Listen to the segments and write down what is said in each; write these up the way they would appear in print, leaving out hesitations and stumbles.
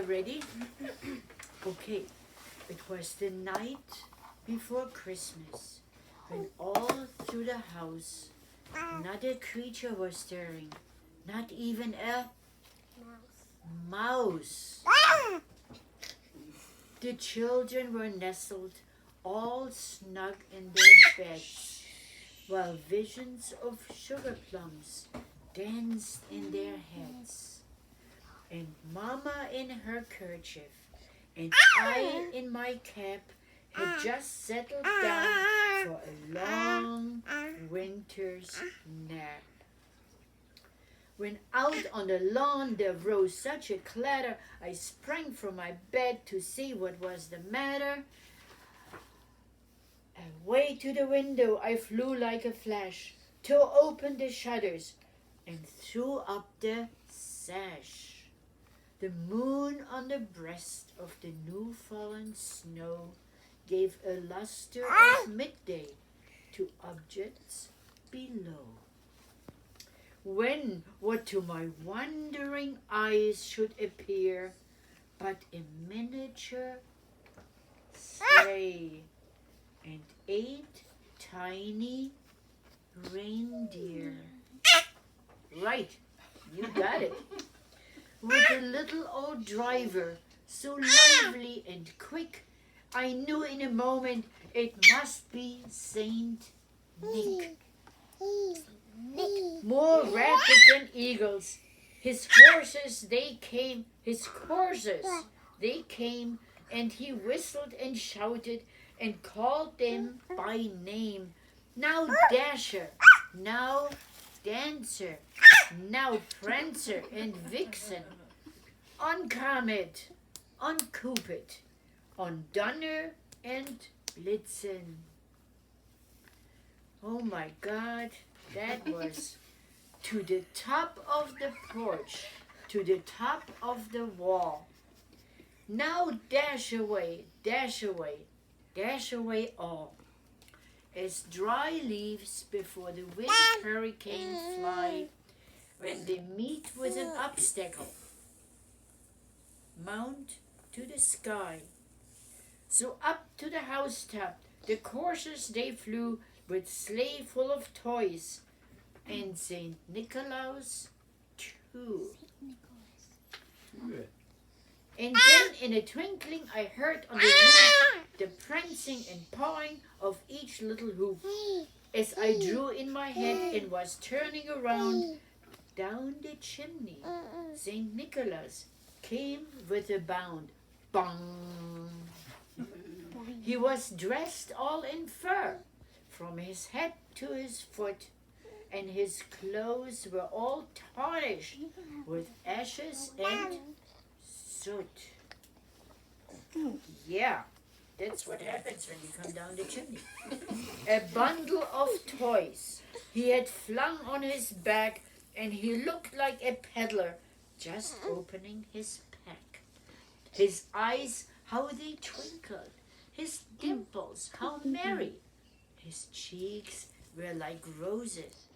ready? Okay. It was the night before Christmas, when all through the house not a creature was stirring, not even a mouse. The children were nestled all snug in their beds, while visions of sugar plums danced in their heads. And Mama in her kerchief and I in my cap had just settled down for a long winter's nap. When out on the lawn there rose such a clatter, I sprang from my bed to see what was the matter. Away to the window I flew like a flash, tore open the shutters, and threw up the sash. The moon on the breast of the new-fallen snow gave a luster of midday to objects below. When what to my wondering eyes should appear but a miniature sleigh and 8 tiny reindeer. Right, you got it. With a little old driver, so lively and quick, I knew in a moment it must be Saint Nick. More rapid than eagles, his coursers they came, and he whistled and shouted and called them by name. Now Dasher, now Dancer, now Prancer and Vixen, on Comet, on Cupid, on Donner and Blitzen. Oh my God, that was to the top of the porch, to the top of the wall. Now dash away, dash away, dash away all, as dry leaves before the wind hurricane fly, when they meet with an obstacle, mount to the sky. So up to the housetop the coursers they flew, with sleigh full of toys, and Saint Nicholas too. And then in a twinkling I heard on the roof the prancing and pawing of each little hoof, as I drew in my head and was turning around. Down the chimney Saint Nicholas came with a bound. Bong! He was dressed all in fur, from his head to his foot, and his clothes were all tarnished with ashes and soot. Yeah, that's what happens when you come down the chimney. A bundle of toys he had flung on his back, and he looked like a peddler just opening his pack. His eyes, how they twinkled, his dimples, how merry. His cheeks were like roses,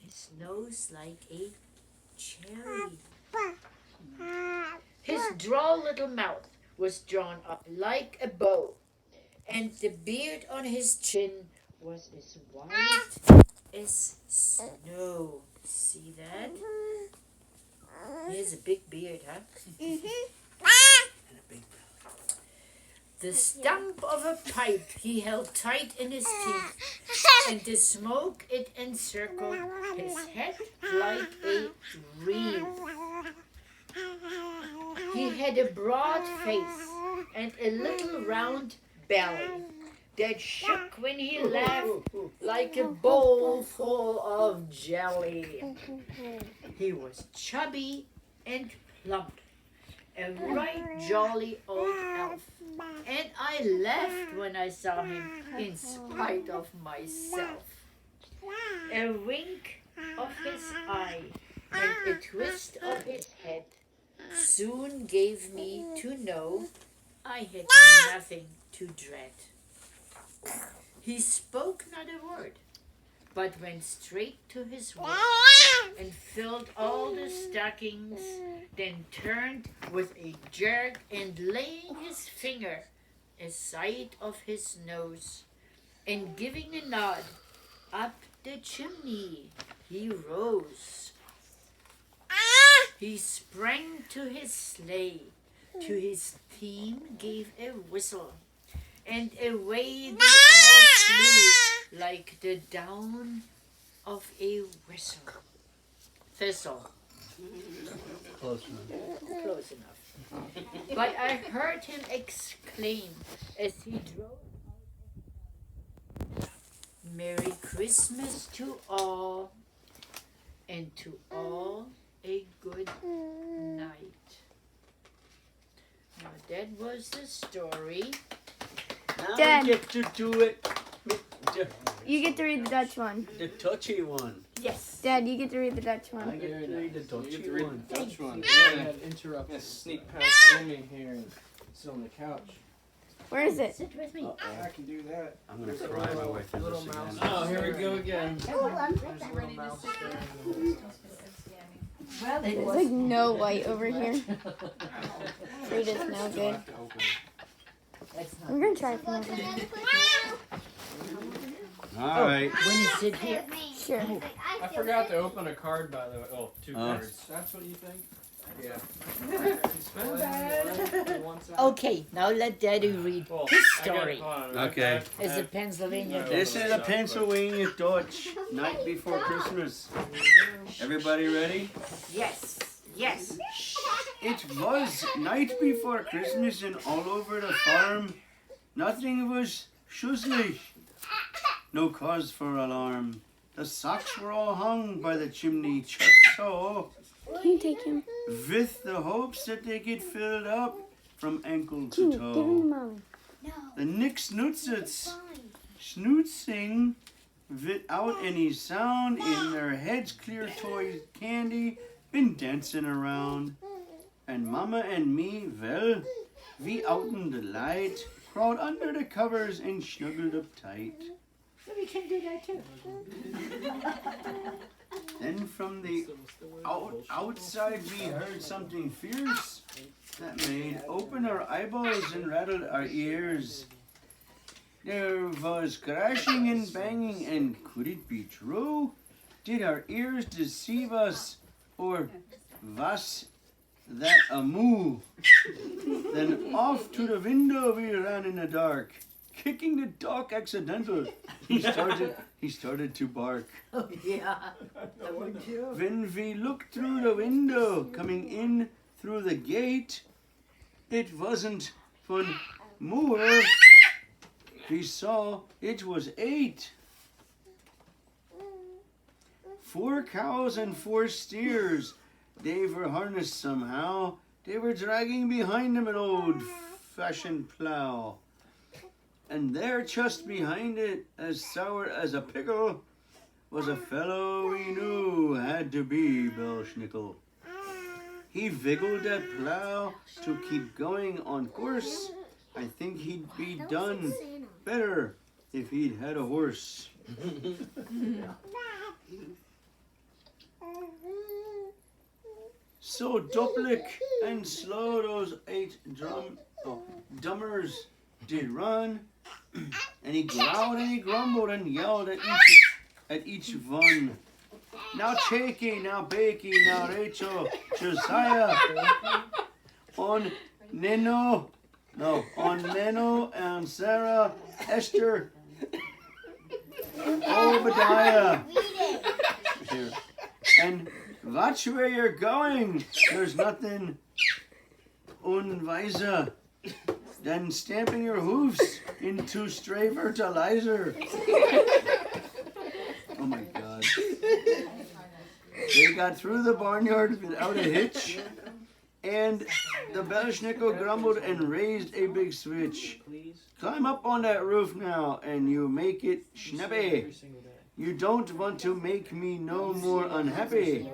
his nose like a cherry. His droll little mouth was drawn up like a bow, and the beard on his chin was as white as snow. See that? He has a big beard, huh? And a big belly. The stump of a pipe he held tight in his teeth, and the smoke it encircled his head like a wreath. He had a broad face and a little round belly that shook when he laughed like a bowl full of jelly. He was chubby and plump, a right jolly old elf, and I laughed when I saw him in spite of myself. A wink of his eye and a twist of his head soon gave me to know I had nothing to dread. He spoke not a word, but went straight to his work and filled all the stockings, then turned with a jerk and laying his finger aside of his nose and giving a nod up the chimney, he rose. He sprang to his sleigh, to his team gave a whistle, and away they all flew like the down of a thistle. Close enough. Close enough. But I heard him exclaim as he drove out. Merry Christmas to all, and to all a good night. Now that was the story. Now Dad. we get to do it. You get to read the Dutch one. The touchy one. Yes. Dad, you get to read the Dutch I one. get to read the You touchy get to read one. the Dutch one. Thank Yeah, interrupt. yeah, sneak past Amy here and sit on the couch. Where is it? Sit with me. I can do that. I'm gonna cry my way through Little this mouse. again. Oh, here we go again. There's a little mouse there. Well, it There's was like no light over here. Read is no good. That's not I'm gonna try from over here. All right. when you sit here. Sure. I forgot to open a card, by the way. Oh, two Oh. cards. That's what you think? Yeah. Okay, now let Daddy read Well, his I got- story. hold on, Okay. It's a Pennsylvania. No. This is a Pennsylvania Dutch night before Christmas. Everybody ready? Yes, yes. It was night before Christmas and all over the farm. Nothing was schusslich. No cause for alarm. The socks were all hung by the chimney just so, Can you take him? with the hopes that they get filled up from ankle Can to you give him to toe. mommy? The Nick Snootzits snootzing without any sound in their heads, clear toy candy, been dancing around. And Mama and me, well, we out in the light, crawled under the covers and snuggled up tight. We can do that too. Then from the outside we heard something fierce that made open our eyeballs and rattled our ears. There was crashing and banging, and could it be true? Did our ears deceive us, or was that a moo? Then off to the window we ran in the dark, kicking the dog accidental. He started to bark. Oh, yeah. That one too. When we looked through the window, coming in through the gate, it wasn't von Moore. We saw it was 8. 4 cows and 4 steers. They were harnessed somehow. They were dragging behind them an old-fashioned plow. And there, just behind it, as sour as a pickle, was a fellow we knew had to be Belschnickel. He wiggled that plow to keep going on course. I think he'd be done better if he'd had a horse. So Duplik and slow those 8 dummers did run, and he growled and he grumbled and yelled at each one. Now Cheeky, now Bakey, now Rachel, Josiah, on Neno and Sarah, Esther, Obadiah. Here. And watch where you're going. There's nothing unweiser than stamping your hoofs into stray fertilizer. Oh my God. They got through the barnyard without a hitch, and the Belschnickel grumbled and raised a big switch. Climb up on that roof now, and you make it snappy. You don't want to make me no more unhappy.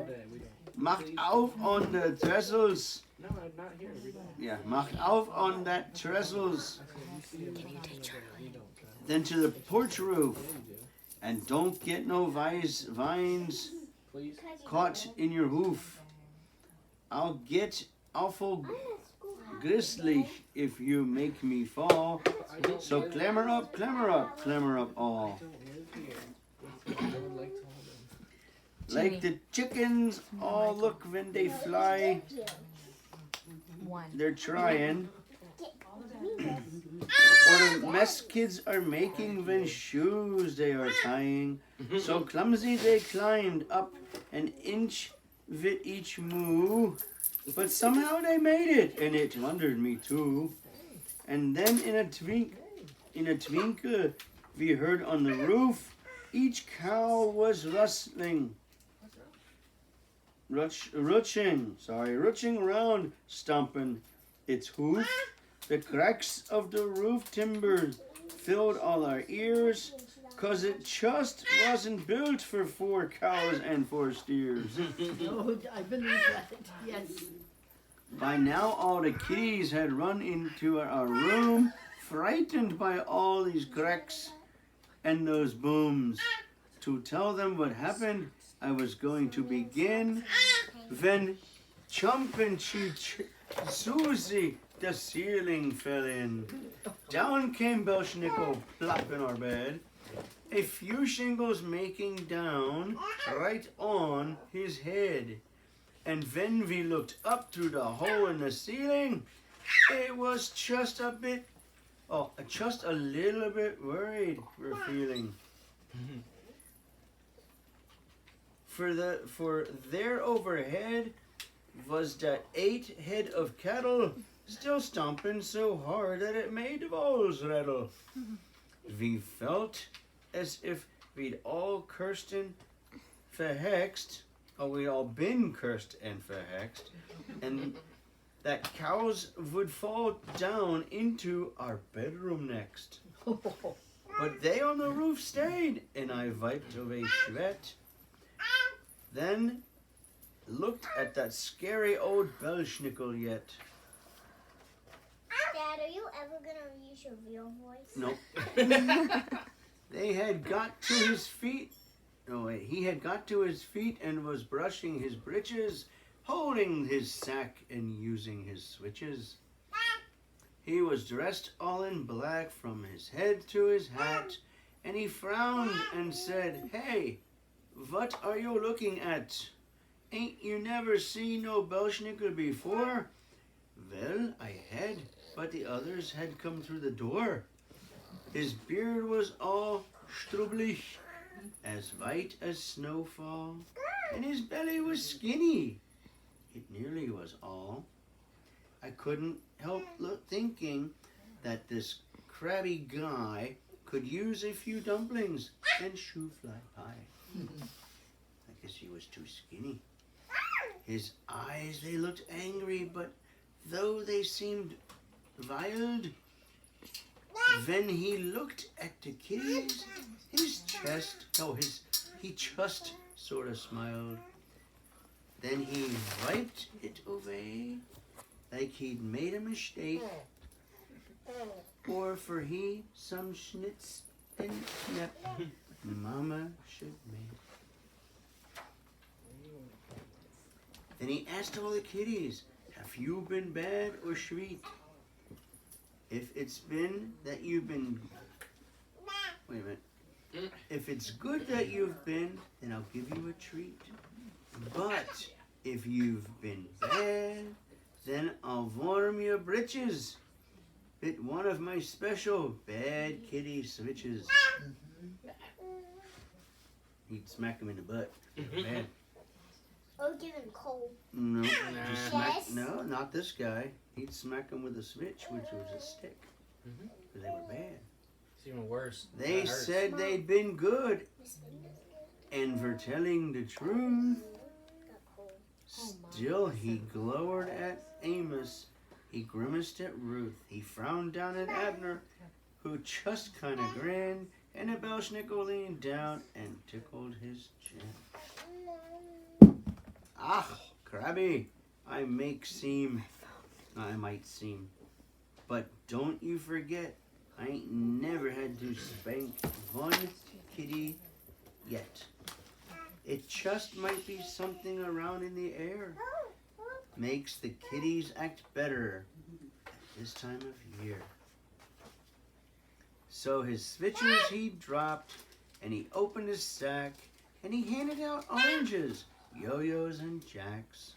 Macht auf on the trestles. No, I'm not here every day. Yeah, macht auf on that trestles. Then to the porch roof. And don't get no vines Please. caught in your hoof. I'll get awful grisly if you make me fall. So clamber up, clamber up, clamber up all. Like the chickens all look when they fly. They're trying. Or the mess kids are making when shoes they are tying. So clumsy they climbed up an inch with each moo. But somehow they made it, and it wondered me too. And then in a twinkle, we heard on the roof, each cow was rustling. Rutching around, stomping its hoof. The cracks of the roof timber filled all our ears, 'cause it just wasn't built for 4 cows and 4 steers. Oh, I believe that. Yes. By now all the kitties had run into our room, frightened by all these cracks and those booms. To tell them what happened, I was going to begin, when chumping Susie, the ceiling fell in. Down came Belschnickel, plop in our bed, a few shingles making down right on his head. And when we looked up through the hole in the ceiling, it was just a little bit worried we're feeling. For there overhead was the 8 head of cattle, still stomping so hard that it made the walls rattle. We felt as if we'd all cursed and verhexed. Oh, we'd all been cursed and verhexed, and that cows would fall down into our bedroom next. But they on the roof stayed, and I wiped away sweat. Then looked at that scary old Belschnickel yet. Dad, are you ever gonna use your real voice? Nope. They had got to his feet. No, wait. He had got to his feet and was brushing his breeches, holding his sack and using his switches. He was dressed all in black from his head to his hat, and he frowned and said, "Hey, what are you looking at? Ain't you never seen no Belschnickel before?" Well, I had, but the others had come through the door. His beard was all strubbelig, as white as snowfall, and his belly was skinny. It nearly was all. I couldn't help thinking that this crabby guy could use a few dumplings and shoe fly pie. I guess he was too skinny. His eyes, they looked angry, but though they seemed wild, when he looked at the kitties, he just sort of smiled. Then he wiped it away like he'd made a mistake, or for he some schnitz and snap Mama should make. Then he asked all the kitties, "Have you been bad or sweet? If it's been that you've been..." Wait a minute. "If it's good that you've been, then I'll give you a treat. But if you've been bad, then I'll warm your britches with one of my special bad kitty switches." He'd smack him in the butt. Bad. Or give him cold. No, just smack. Yes. No, not this guy. He'd smack him with a switch, which was a stick. Because they were bad. It's even worse. They That hurts. said they'd been good, and for telling the truth, still he glowered at Amos. He grimaced at Ruth. He frowned down at Abner, who just kind of grinned, and a Belschnickel leaned down and tickled his chin. "Ah, crabby, I might seem, but don't you forget, I ain't never had to spank one kitty yet. It just might be something around in the air. Makes the kitties act better at this time of year. So his switches he dropped, and he opened his sack, and he handed out oranges, yo-yos and jacks.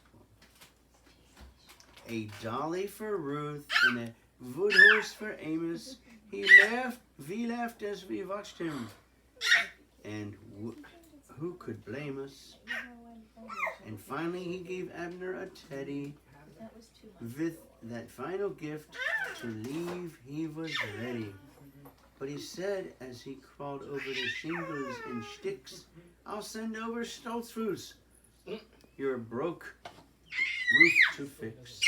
A dolly for Ruth and a wood horse for Amos. We laughed as we watched him. And who could blame us? And finally he gave Abner a teddy. With that final gift to leave, he was ready. But he said as he crawled over the shingles and sticks, I'll send over Stoltzfus, your broke roof to fix.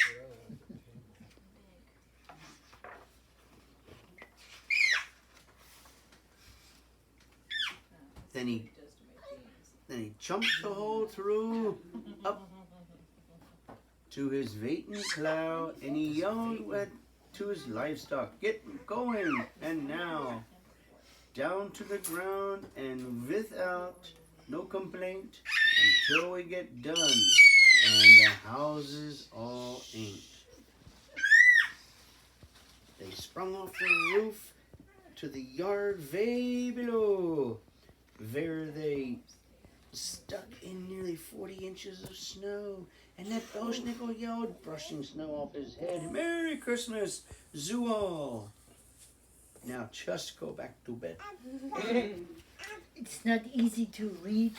Then he jumped the hole through up to his waiting plow, and he yelled to his livestock, get going, and now down to the ground and without no complaint until we get done and the houses all ain't. They sprung off the roof to the yard way below, where they stuck in nearly 40 inches of snow, and that Belschnickel yelled, brushing snow off his head, Merry Christmas, Zool! Now just go back to bed. It's not easy to read